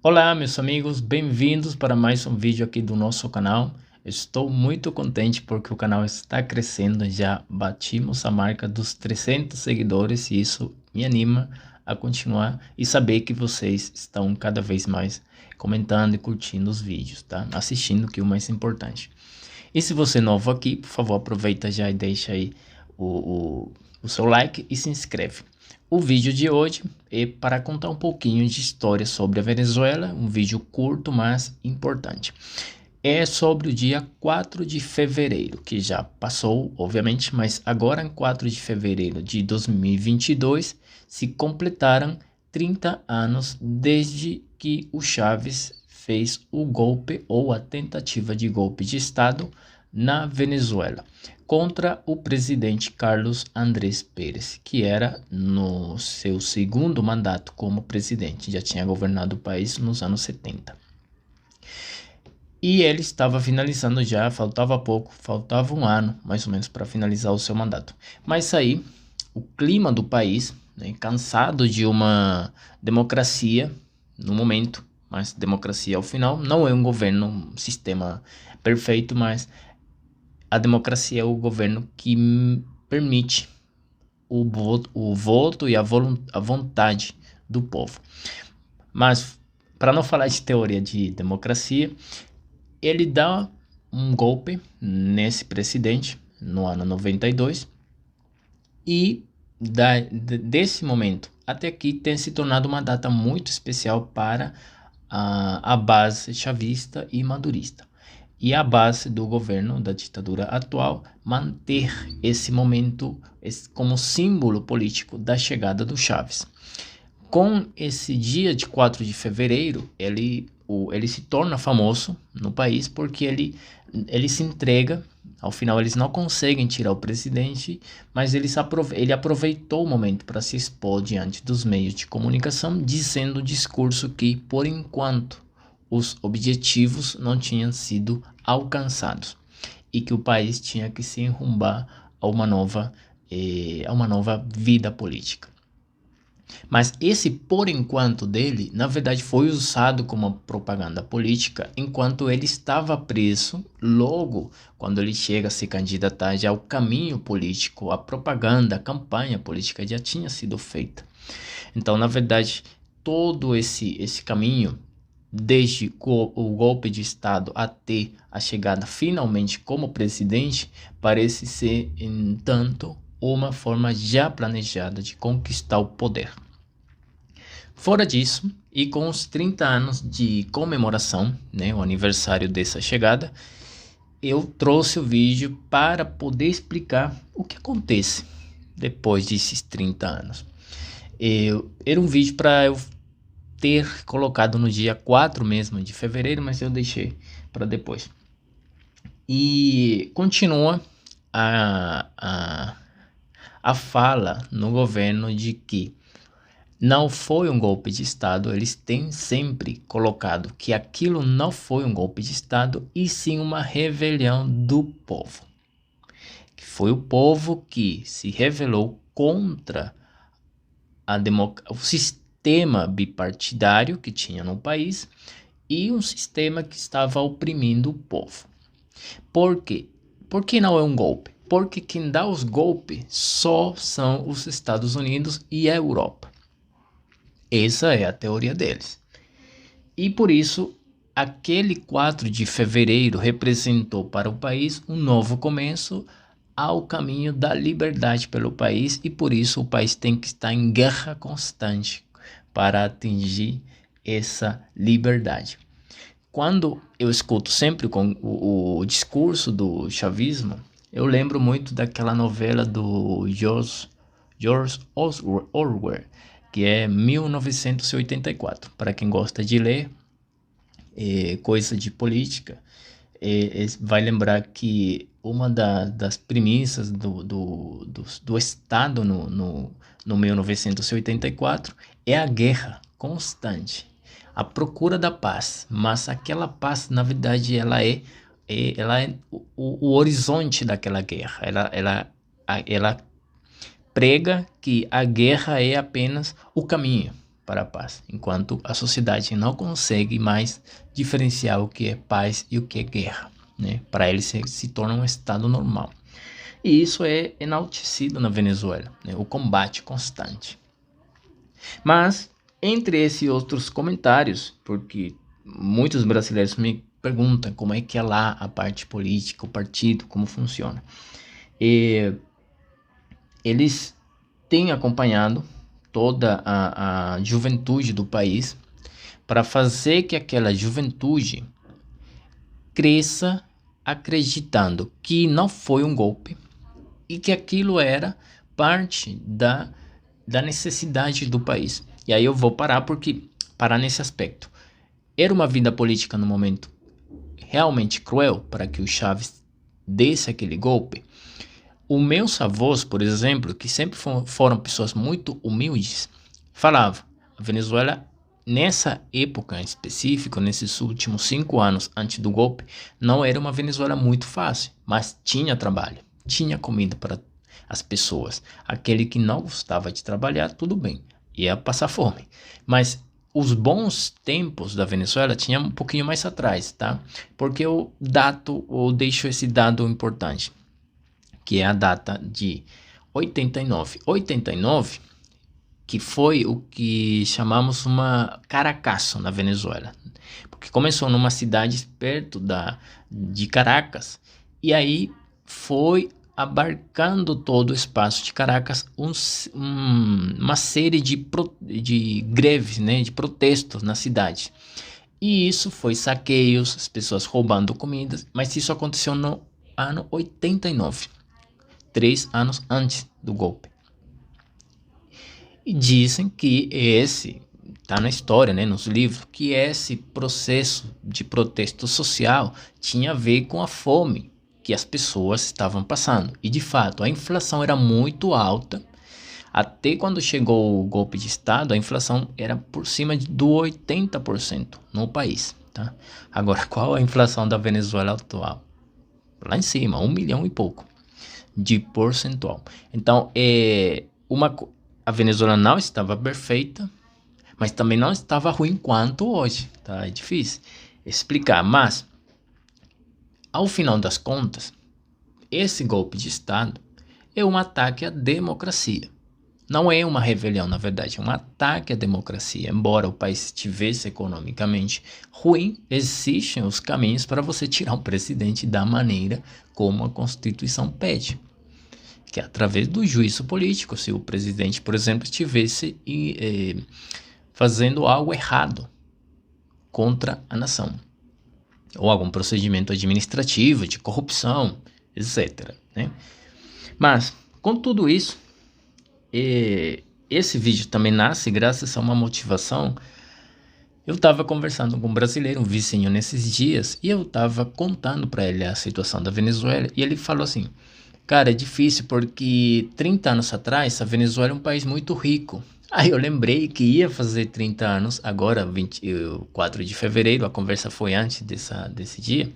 Olá, meus amigos, bem-vindos para mais um vídeo aqui do nosso canal. Estou muito contente porque o canal está crescendo, já batimos a marca dos 300 seguidores e isso me anima a continuar e saber que vocês estão cada vez mais comentando e curtindo os vídeos, tá? Assistindo, que é o mais importante. E se você é novo aqui, por favor, aproveita já e deixa aí o seu like e se inscreve. O vídeo de hoje é para contar um pouquinho de história sobre a Venezuela, um vídeo curto, mas importante. É sobre o dia 4 de fevereiro, que já passou, obviamente, mas agora em 4 de fevereiro de 2022 se completaram 30 anos desde que o Chávez fez o golpe ou a tentativa de golpe de Estado na Venezuela contra o presidente Carlos Andrés Pérez, que era no seu segundo mandato como presidente, já tinha governado o país nos anos 70. E ele estava finalizando já, faltava pouco, faltava um ano mais ou menos para finalizar o seu mandato. Mas aí, o clima do país, né, cansado de uma democracia no momento, mas democracia ao final, não é um governo, um sistema perfeito, mas a democracia é o governo que permite o voto e a vontade do povo. Mas, para não falar de teoria de democracia, ele dá um golpe nesse presidente no ano 92 e desse momento até aqui tem se tornado uma data muito especial para a base chavista e madurista. E a base do governo da ditadura atual manter esse momento como símbolo político da chegada do Chávez. Com esse dia de 4 de fevereiro, ele se torna famoso no país porque ele se entrega. Ao final eles não conseguem tirar o presidente, mas ele aproveitou o momento para se expor diante dos meios de comunicação, dizendo um discurso que, por enquanto, os objetivos não tinham sido alcançados e que o país tinha que se enrumbar a uma nova vida política. Mas esse por enquanto dele, na verdade, foi usado como propaganda política enquanto ele estava preso. Logo, quando ele chega a se candidatar, já o caminho político, a propaganda, a campanha política já tinha sido feita. Então, na verdade, todo esse caminho, desde o golpe de Estado até a chegada finalmente como presidente, parece ser, entanto, uma forma já planejada de conquistar o poder. Fora disso, e com os 30 anos de comemoração, né, o aniversário dessa chegada, eu trouxe o vídeo para poder explicar o que acontece depois desses 30 anos. Era um vídeo para eu ter colocado no dia 4 mesmo de fevereiro, mas eu deixei para depois. E continua a fala no governo de que não foi um golpe de Estado. Eles têm sempre colocado que aquilo não foi um golpe de Estado, e sim uma rebelião do povo. Que foi o povo que se rebelou contra o sistema bipartidário que tinha no país e um sistema que estava oprimindo o povo. Por quê? Por que não é um golpe? Porque quem dá os golpes só são os Estados Unidos e a Europa. Essa é a teoria deles. E por isso, aquele 4 de fevereiro representou para o país um novo começo ao caminho da liberdade pelo país, e por isso o país tem que estar em guerra constante para atingir essa liberdade. Quando eu escuto sempre o discurso do chavismo, eu lembro muito daquela novela do George Orwell, que é 1984. Para quem gosta de ler coisa de política, vai lembrar que uma das premissas do Estado no 1984 é a guerra constante, a procura da paz. Mas aquela paz, na verdade, ela é o horizonte daquela guerra. Ela prega que a guerra é apenas o caminho, para a paz, enquanto a sociedade não consegue mais diferenciar o que é paz e o que é guerra, né? Para eles se torna um estado normal. E isso é enaltecido na Venezuela, né? O combate constante. Mas, entre esses outros comentários, porque muitos brasileiros me perguntam como é que é lá a parte política, o partido, como funciona. E eles têm acompanhado toda a juventude do país para fazer que aquela juventude cresça acreditando que não foi um golpe e que aquilo era parte da necessidade do país. E aí eu vou parar nesse aspecto. Era uma vida política no momento realmente cruel para que o Chávez desse aquele golpe. Os meus avós, por exemplo, que sempre foram pessoas muito humildes, falavam: a Venezuela, nessa época em específico, nesses últimos 5 anos antes do golpe, não era uma Venezuela muito fácil, mas tinha trabalho, tinha comida para as pessoas. Aquele que não gostava de trabalhar, tudo bem, ia passar fome. Mas os bons tempos da Venezuela tinha um pouquinho mais atrás, tá? Porque eu deixo esse dado importante, que é a data de 89. 89, que foi o que chamamos uma Caracaço na Venezuela. Porque começou numa cidade perto de Caracas, e aí foi abarcando todo o espaço de Caracas uma série de greves, né, de protestos na cidade. E isso foi saqueios, as pessoas roubando comidas, mas isso aconteceu no ano 89, 3 anos antes do golpe. E dizem que tá na história, né, nos livros, que esse processo de protesto social tinha a ver com a fome que as pessoas estavam passando. E de fato, a inflação era muito alta. Até quando chegou o golpe de Estado, a inflação era por cima do 80% no país, tá? Agora, qual a inflação da Venezuela atual? Lá em cima, 1 milhão e pouco de percentual. Então, a Venezuela não estava perfeita, mas também não estava ruim quanto hoje, tá? É difícil explicar, mas ao final das contas, esse golpe de Estado é um ataque à democracia. Não é uma rebelião, na verdade, é um ataque à democracia. Embora o país estivesse economicamente ruim, existem os caminhos para você tirar um presidente da maneira como a Constituição pede, que é através do juízo político. Se o presidente, por exemplo, estivesse fazendo algo errado contra a nação, ou algum procedimento administrativo de corrupção, etc, né? Mas, com tudo isso, esse vídeo também nasce graças a uma motivação. Eu estava conversando com um brasileiro, um vizinho, nesses dias, e eu estava contando para ele a situação da Venezuela, e ele falou assim: cara, é difícil porque 30 anos atrás a Venezuela é um país muito rico. Aí eu lembrei que ia fazer 30 anos, agora 24 de fevereiro, a conversa foi antes desse dia.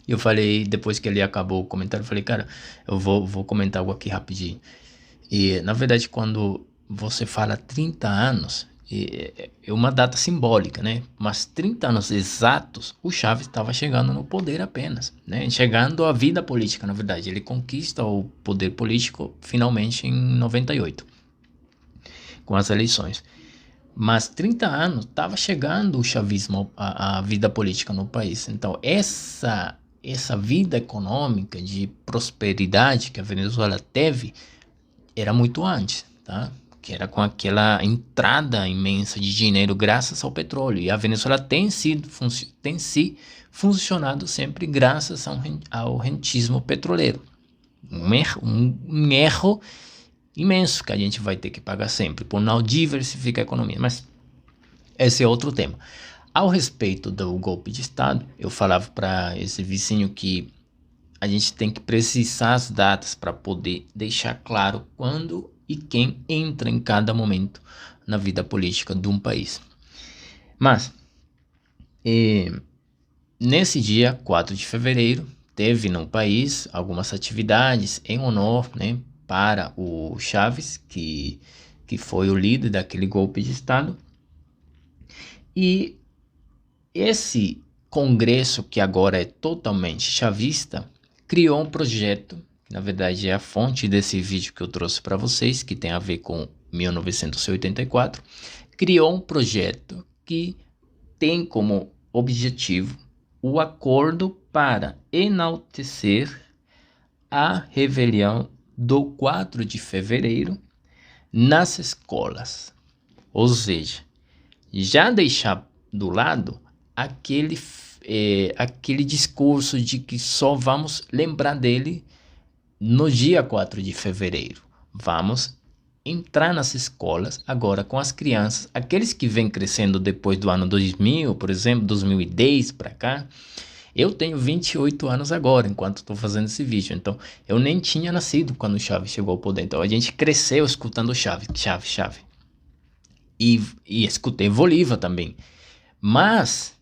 Eu falei, depois que ele acabou o comentário, eu falei: cara, eu vou comentar algo aqui rapidinho. E, na verdade, quando você fala 30 anos, é uma data simbólica, né? Mas 30 anos exatos, o Chávez estava chegando no poder apenas, né? Chegando à vida política, na verdade. Ele conquista o poder político finalmente em 98, com as eleições. Mas 30 anos estava chegando o chavismo à vida política no país. Então, essa vida econômica de prosperidade que a Venezuela teve era muito antes, tá? Que era com aquela entrada imensa de dinheiro graças ao petróleo. E a Venezuela tem funcionado sempre graças ao rentismo petroleiro. Um erro imenso que a gente vai ter que pagar sempre por não diversificar a economia. Mas esse é outro tema. Ao respeito do golpe de Estado, eu falava para esse vizinho que a gente tem que precisar as datas para poder deixar claro quando e quem entra em cada momento na vida política de um país. Mas, nesse dia 4 de fevereiro, teve no país algumas atividades em honor, né, para o Chávez, que que foi o líder daquele golpe de Estado. E esse Congresso, que agora é totalmente chavista, criou um projeto, que na verdade é a fonte desse vídeo que eu trouxe para vocês, que tem a ver com 1984, criou um projeto que tem como objetivo o acordo para enaltecer a rebelião do 4 de fevereiro nas escolas. Ou seja, já deixar do lado aquele discurso de que só vamos lembrar dele no dia 4 de fevereiro. Vamos entrar nas escolas agora com as crianças, aqueles que vêm crescendo depois do ano 2000, por exemplo, 2010 para cá. Eu tenho 28 anos agora, enquanto estou fazendo esse vídeo. Então, eu nem tinha nascido quando o Chaves chegou ao poder. Então, a gente cresceu escutando Chaves. E escutei Bolívar também. Mas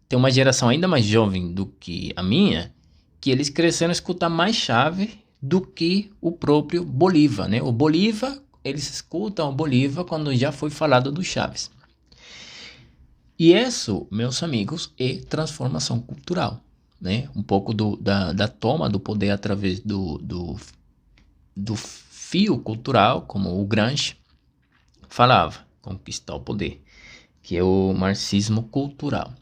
tem uma geração ainda mais jovem do que a minha, que eles cresceram a escutar mais Chaves do que o próprio Bolívar, né? O Bolívar, eles escutam o Bolívar quando já foi falado do Chaves. E isso, meus amigos, é transformação cultural, né? Um pouco da toma do poder através do fio cultural, como o Gramsci falava, conquistar o poder, que é o marxismo cultural.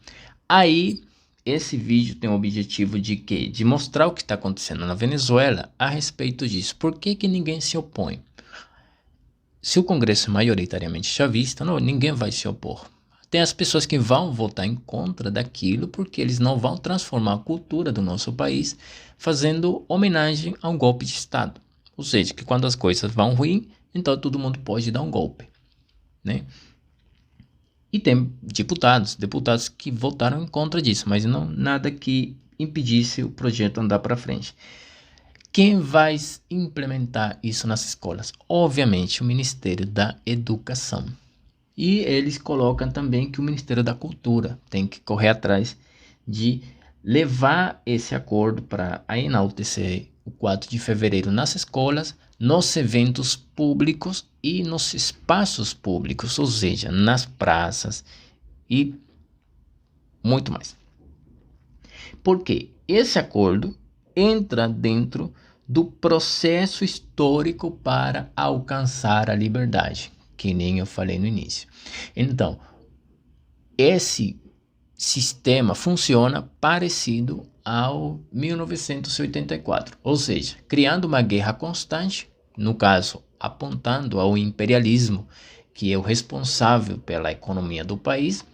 Aí, esse vídeo tem o objetivo de quê? De mostrar o que está acontecendo na Venezuela a respeito disso. Por que ninguém se opõe? Se o Congresso é maioritariamente chavista, ninguém vai se opor. Tem as pessoas que vão votar em contra daquilo porque eles não vão transformar a cultura do nosso país fazendo homenagem a um golpe de Estado. Ou seja, que quando as coisas vão ruim, então todo mundo pode dar um golpe, né? E tem deputados que votaram em contra disso, mas não nada que impedisse o projeto andar para frente. Quem vai implementar isso nas escolas? Obviamente, o Ministério da Educação. E eles colocam também que o Ministério da Cultura tem que correr atrás de levar esse acordo para enaltecer o 4 de fevereiro nas escolas, nos eventos públicos e nos espaços públicos, ou seja, nas praças e muito mais. Porque esse acordo entra dentro do processo histórico para alcançar a liberdade, que nem eu falei no início. Então, esse sistema funciona parecido ao 1984, ou seja, criando uma guerra constante, no caso, apontando ao imperialismo, que é o responsável pela economia do país.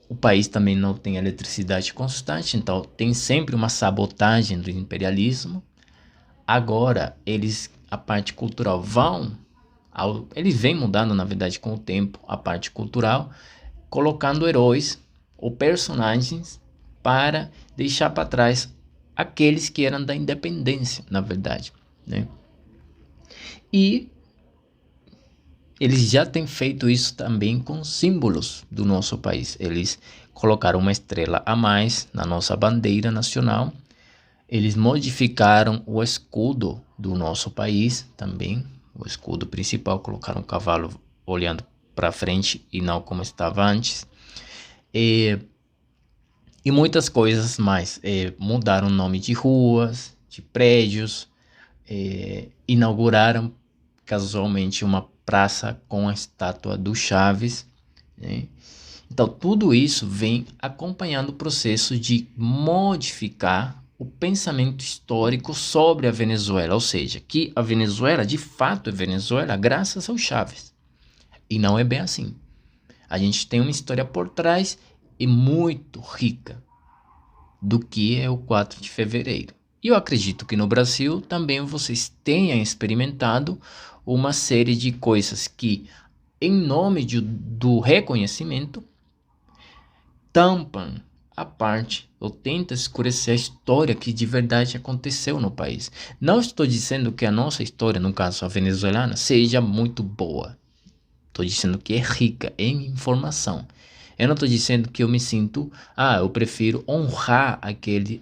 O país também não tem eletricidade constante, então tem sempre uma sabotagem do imperialismo. Agora, a parte cultural eles vêm mudando, na verdade, com o tempo, a parte cultural, colocando heróis ou personagens para deixar para trás aqueles que eram da independência, na verdade, né? E eles já têm feito isso também com símbolos do nosso país. Eles colocaram uma estrela a mais na nossa bandeira nacional. Eles modificaram o escudo do nosso país também. O escudo principal, colocaram um cavalo olhando para frente e não como estava antes. E muitas coisas mais. Mudaram o nome de ruas, de prédios. Inauguraram casualmente uma praça com a estátua do Chaves, né? Então tudo isso vem acompanhando o processo de modificar o pensamento histórico sobre a Venezuela, ou seja, que a Venezuela de fato é Venezuela graças ao Chaves. E não é bem assim. A gente tem uma história por trás e muito rica do que é o 4 de fevereiro. E eu acredito que no Brasil também vocês tenham experimentado uma série de coisas que, em nome do reconhecimento, tampam a parte ou tentam escurecer a história que de verdade aconteceu no país. Não estou dizendo que a nossa história, no caso a venezuelana, seja muito boa. Estou dizendo que é rica em informação. Eu não estou dizendo que eu me sinto, eu prefiro honrar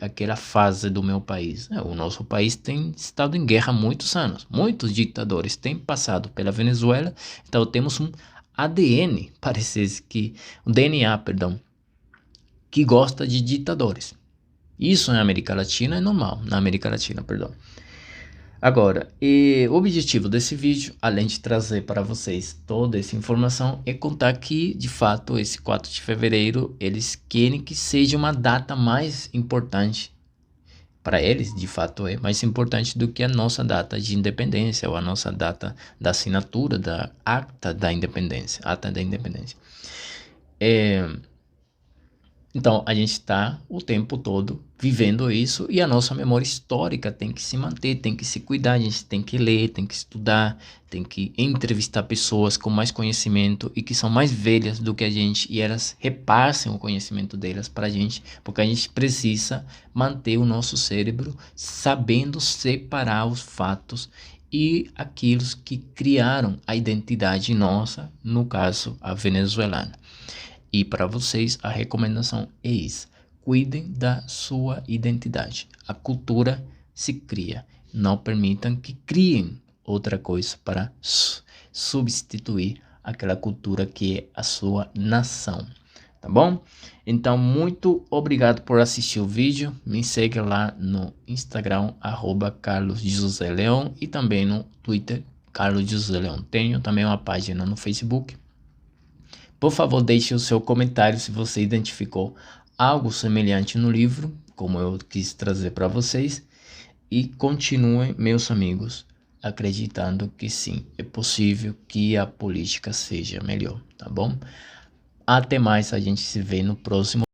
aquela fase do meu país. O nosso país tem estado em guerra há muitos anos. Muitos ditadores têm passado pela Venezuela. Então temos um ADN, um DNA, perdão, que gosta de ditadores. Isso na América Latina é normal, na América Latina, perdão. Agora, o objetivo desse vídeo, além de trazer para vocês toda essa informação, é contar que, de fato, esse 4 de fevereiro, eles querem que seja uma data mais importante. Para eles, de fato, é mais importante do que a nossa data de independência ou a nossa data da assinatura da Acta da Independência. Então, a gente está o tempo todo vivendo isso e a nossa memória histórica tem que se manter, tem que se cuidar, a gente tem que ler, tem que estudar, tem que entrevistar pessoas com mais conhecimento e que são mais velhas do que a gente e elas repassem o conhecimento delas para a gente, porque a gente precisa manter o nosso cérebro sabendo separar os fatos e aquilo que criaram a identidade nossa, no caso, a venezuelana. E para vocês, a recomendação é isso. Cuidem da sua identidade. A cultura se cria. Não permitam que criem outra coisa para substituir aquela cultura que é a sua nação. Tá bom? Então, muito obrigado por assistir o vídeo. Me segue lá no Instagram, @carlosjoséleão, e também no Twitter, Carlos José Leão. Tenho também uma página no Facebook. Por favor, deixe o seu comentário se você identificou algo semelhante no livro, como eu quis trazer para vocês. E continuem, meus amigos, acreditando que sim, é possível que a política seja melhor, tá bom? Até mais, a gente se vê no próximo